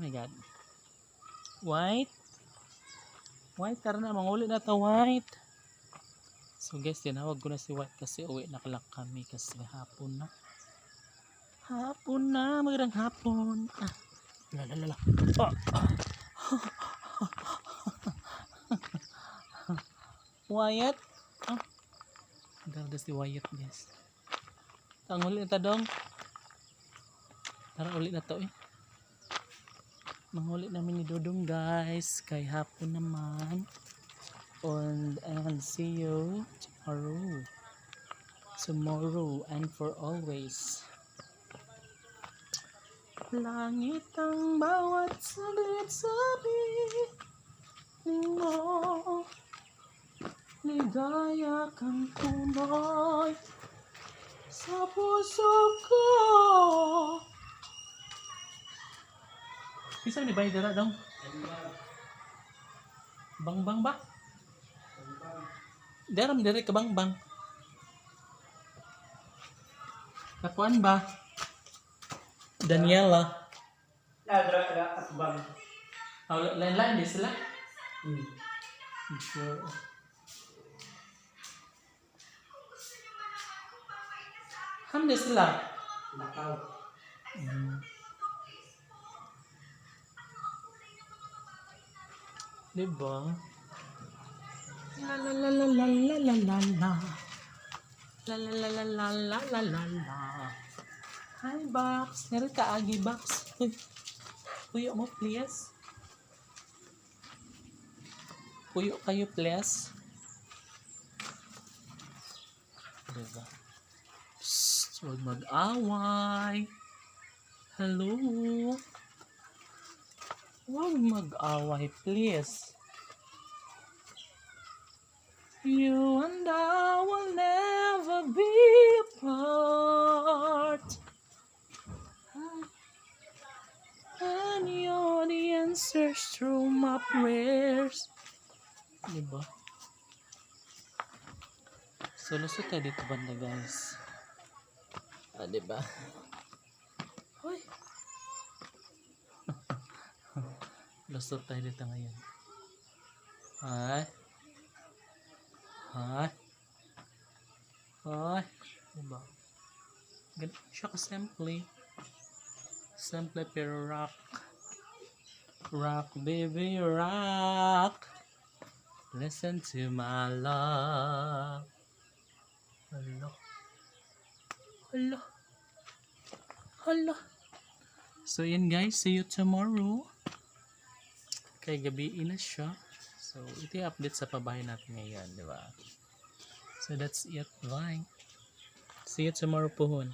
my God. White. White, tara na. Manguli na to, White. So guys, tinawag ko na si White kasi uwi na kalak kami kasi hapon na. Hapon na, magandang hapon. Lalalala. Wyatt. Ganda si Wyatt, guys. Tanguli na ta dong. Tara ulit na to eh. Manghuli namin ni Dodong, guys. Kay hapon naman. And see you tomorrow. Tomorrow and for always. Langit ang bawat saglit sabihin mo. Ligaya kang tunay sa puso ko. Bisa ni bayad dara dong. Bang ba? Daram dire ka bang. Kapuan ba? Daniela. Dra bang. Lain-lain di sila. Sure. Ham di sila. Nakaw. Diba? La la la la la la la la la. La la la la la la la la la. Hi Box, nari ka agi Box. Puyo mo please. Puyo kayo please. Diba? Psst, huwag mag-away. Hello. Huwag mag-away, please. You and I will never be apart. And you're the answers to my prayers. Diba? So, lusot tayo dito banda, guys. Diba? Hoy! Lusot tayo dito ngayon. Hi. Diba? Ganun siya ka-simple. Simple pero rock. Rock, baby, rock. Listen to my love. Hala. So, yun guys. See you tomorrow. Kay gabi na siya. So, ito yung update sa pabahay natin ngayon, di ba? So, that's it. Bye. See you tomorrow, Puhon.